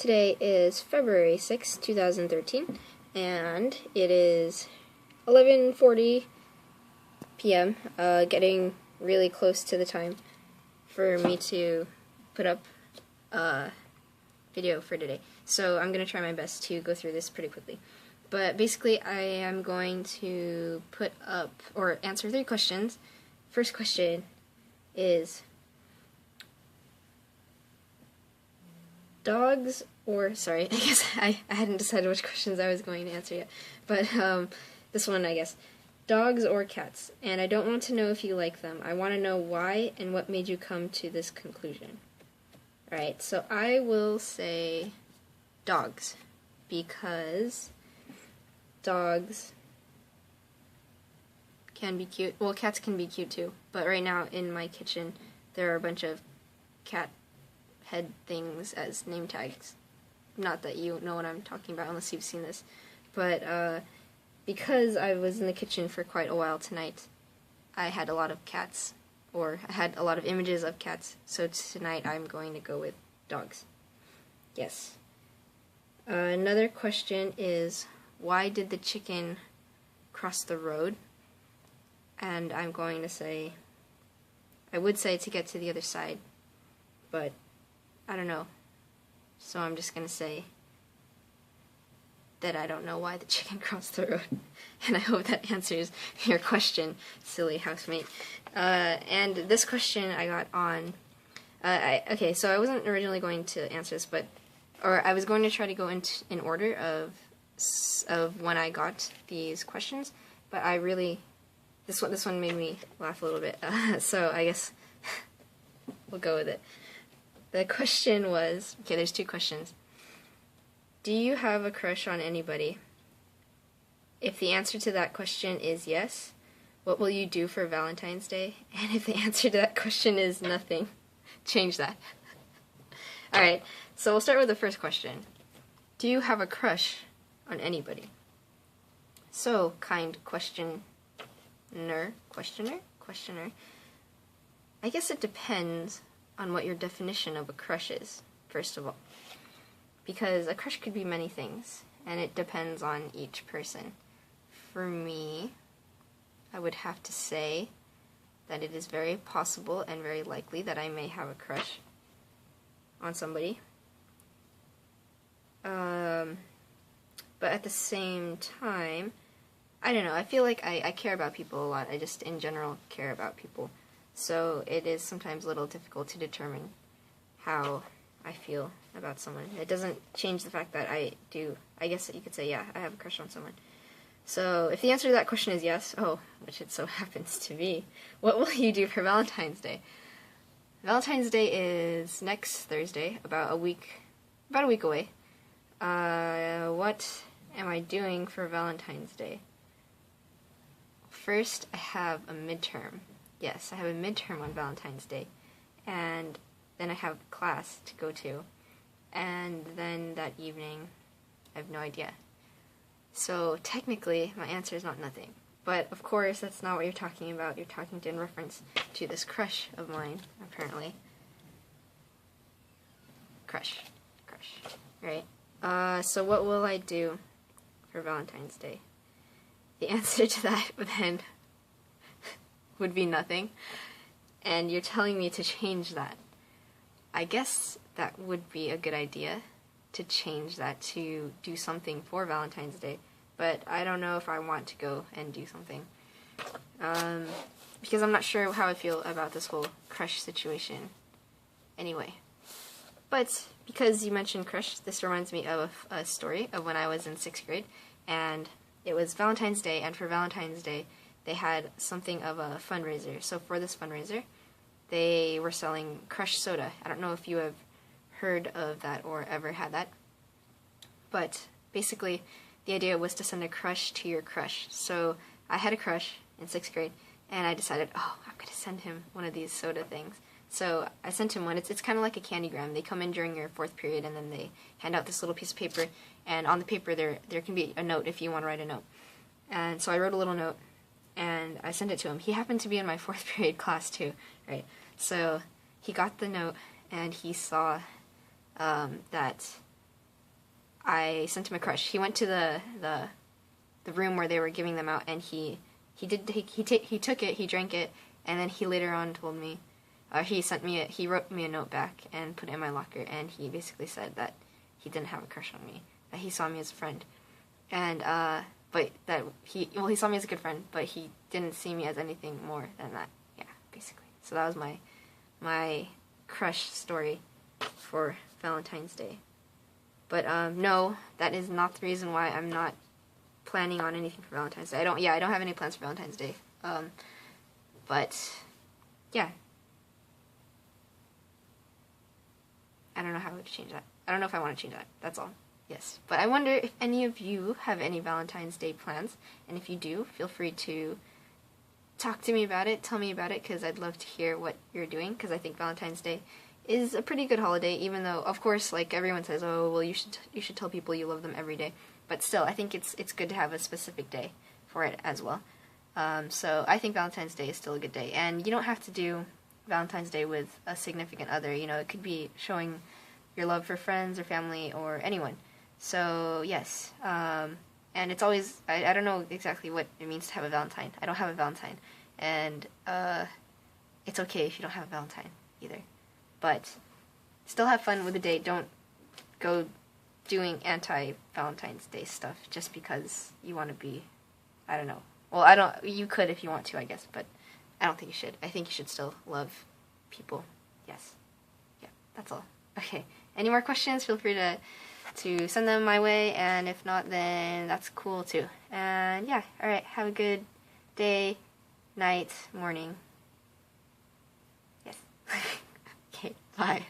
Today is February 6, 2013, and it is 11:40 p.m., getting really close to the time for me to put up a video for today. So I'm going to try my best to go through this pretty quickly. But basically, I am going to put up, or answer 3 questions. First question is, dogs, or, sorry, I guess I hadn't decided which questions I was going to answer yet, but this one, I guess. Dogs or cats? And I don't want to know if you like them. I want to know why and what made you come to this conclusion. Alright, so I will say dogs, because dogs can be cute. Well, cats can be cute too, but right now in my kitchen there are a bunch of cat head things as name tags. Not that you know what I'm talking about unless you've seen this, but because I was in the kitchen for quite a while tonight, I had a lot of cats, or I had a lot of images of cats, so tonight I'm going to go with dogs. Yes. Another question is, why did the chicken cross the road? And I'm going to say, I would say to get to the other side, but I don't know. So I'm just going to say that I don't know why the chicken crossed the road. And I hope that answers your question, silly housemate. And this question I got on... okay, so I wasn't originally going to answer this, or I was going to try to go in order of when I got these questions, but I really... This one made me laugh a little bit, so I guess we'll go with it. The question was, okay, there's 2 questions. Do you have a crush on anybody? If the answer to that question is yes, what will you do for Valentine's Day? And if the answer to that question is nothing, change that. Alright, so we'll start with the first question. Do you have a crush on anybody? So, kind questioner, I guess it depends on what your definition of a crush is, first of all. Because a crush could be many things, and it depends on each person. For me, I would have to say that it is very possible and very likely that I may have a crush on somebody. But at the same time, I don't know, I feel like I care about people a lot. I just, in general, care about people. So it is sometimes a little difficult to determine how I feel about someone. It doesn't change the fact that I guess you could say, yeah, I have a crush on someone. So if the answer to that question is yes, which it so happens to be, what will you do for Valentine's Day? Valentine's Day is next Thursday, about a week away. What am I doing for Valentine's Day? First, I have a midterm. Yes, I have a midterm on Valentine's Day, and then I have class to go to, and then that evening, I have no idea. So technically, my answer is not nothing. But of course, that's not what you're talking about. You're talking in reference to this crush of mine, apparently. Crush, right? So what will I do for Valentine's Day? The answer to that then would be nothing, and you're telling me to change that. I guess that would be a good idea, to change that to do something for Valentine's Day, but I don't know if I want to go and do something, because I'm not sure how I feel about this whole crush situation anyway. But because you mentioned crush, this reminds me of a story of when I was in 6th grade, and it was Valentine's Day, and for Valentine's Day they had something of a fundraiser. So for this fundraiser, they were selling Crush soda. I don't know if you have heard of that or ever had that. But basically, the idea was to send a crush to your crush. So I had a crush in 6th grade, and I decided, I'm going to send him one of these soda things. So I sent him one. It's kind of like a candygram. They come in during your 4th period, and then they hand out this little piece of paper, and on the paper there can be a note if you want to write a note. And so I wrote a little note, and I sent it to him. He happened to be in my 4th period class too, right? So he got the note, and he saw that I sent him a crush. He went to the room where they were giving them out, and he took it, he drank it, and then he later on told me, he wrote me a note back and put it in my locker, and he basically said that he didn't have a crush on me, that he saw me as a friend, and but that he saw me as a good friend, but he didn't see me as anything more than that. Yeah, basically. So that was my crush story for Valentine's Day. But no, that is not the reason why I'm not planning on anything for Valentine's Day. I don't have any plans for Valentine's Day. But yeah. I don't know how I would change that. I don't know if I want to change that. That's all. Yes. But I wonder if any of you have any Valentine's Day plans. And if you do, feel free to talk to me about it. Tell me about it, because I'd love to hear what you're doing. Because I think Valentine's Day is a pretty good holiday, even though, of course, like everyone says, oh, well, you should tell people you love them every day. But still, I think it's good to have a specific day for it as well. So I think Valentine's Day is still a good day. And you don't have to do Valentine's Day with a significant other. You know, it could be showing your love for friends or family or anyone. So, yes. And it's always, I don't know exactly what it means to have a Valentine. I don't have a Valentine. And it's okay if you don't have a Valentine either. But still have fun with the day. Don't go doing anti-Valentine's Day stuff just because you want to be, I don't know. Well, you could if you want to, I guess, but I don't think you should. I think you should still love people. Yes. Yeah, that's all. Okay. Any more questions? Feel free to send them my way, and if not, then that's cool too. And yeah, alright, have a good day, night, morning. Yes. Okay, bye.